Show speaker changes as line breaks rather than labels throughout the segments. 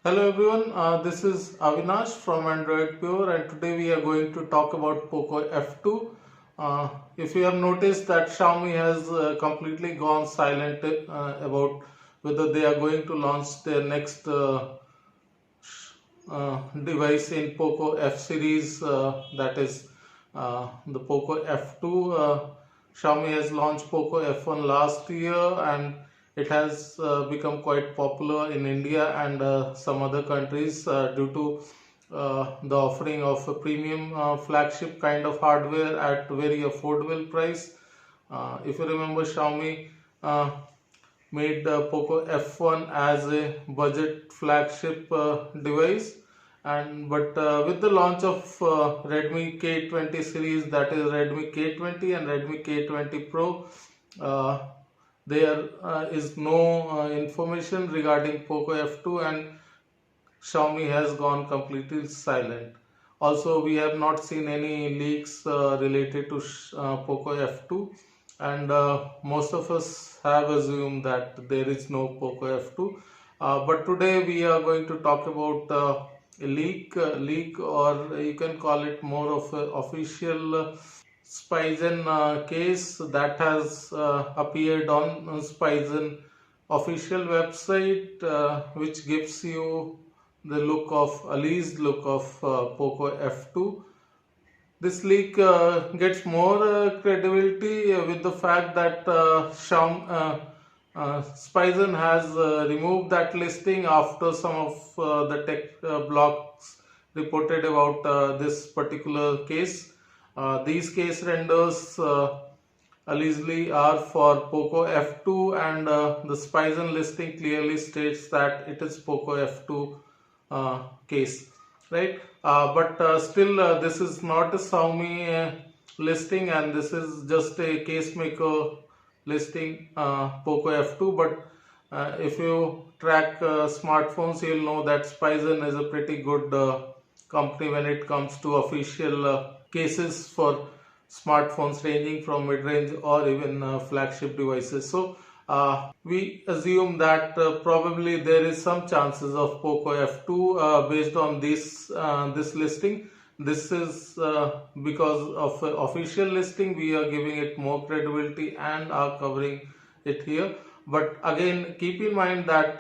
Hello everyone, this is Avinash from Androidpure, and today we are going to talk about Poco F2. If you have noticed that Xiaomi has completely gone silent about whether they are going to launch their next device in Poco F series, that is the Poco F2. Xiaomi has launched Poco F1 last year, and it has become quite popular in India and some other countries due to the offering of a premium flagship kind of hardware at very affordable price. If you remember, Xiaomi made Poco F1 as a budget flagship device, and with the launch of Redmi K20 series, that is Redmi K20 and Redmi K20 Pro, there is no information regarding Poco F2, and Xiaomi has gone completely silent. Also, we have not seen any leaks related to Poco F2, and most of us have assumed that there is no Poco F2. But today we are going to talk about a leak, or you can call it more of an official Spigen case that has appeared on Spigen official website, which gives you the alleged look of Poco F2. This leak gets more credibility with the fact that Spigen has removed that listing after some of the tech blogs reported about this particular case. These case renders allegedly are for Poco F2, and the Spigen listing clearly states that it is Poco F2 case, right? But still, this is not a Xiaomi listing, and this is just a case maker listing, Poco F2. But if you track smartphones, you'll know that Spigen is a pretty good company when it comes to official cases for smartphones ranging from mid-range or even flagship devices. So we assume that probably there is some chances of Poco F2 based on this listing. This is because of official listing. We are giving it more credibility and are covering it here. But again, keep in mind that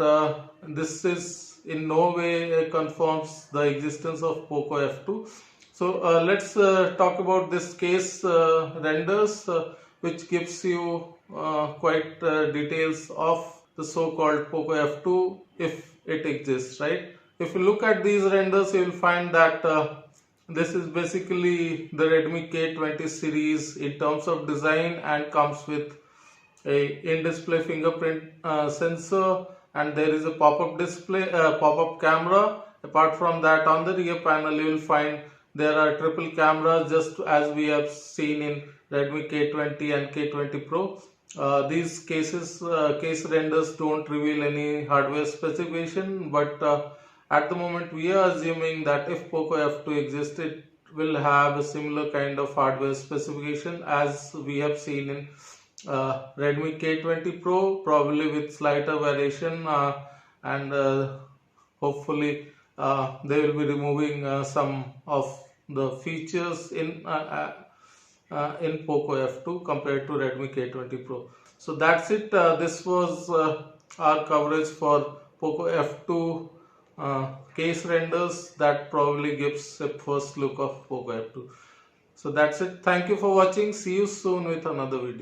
this is in no way confirms the existence of Poco F2. So let's talk about this case renders, which gives you quite details of the so-called Poco F2 if it exists, right? If you look at these renders, you will find that this is basically the Redmi K20 series in terms of design, and comes with a in-display fingerprint sensor, and there is a pop-up display, pop-up camera. Apart from that, on the rear panel you will find there are triple cameras, just as we have seen in Redmi K20 and K20 Pro. These case renders don't reveal any hardware specification, but at the moment we are assuming that if Poco F2 existed, it will have a similar kind of hardware specification as we have seen in Redmi K20 Pro, probably with slighter variation, and hopefully they will be removing some of the features in Poco F2 compared to Redmi K20 Pro. So that's it. This was our coverage for Poco F2 case renders that probably gives a first look of Poco F2. So that's it. Thank you for watching. See you soon with another video.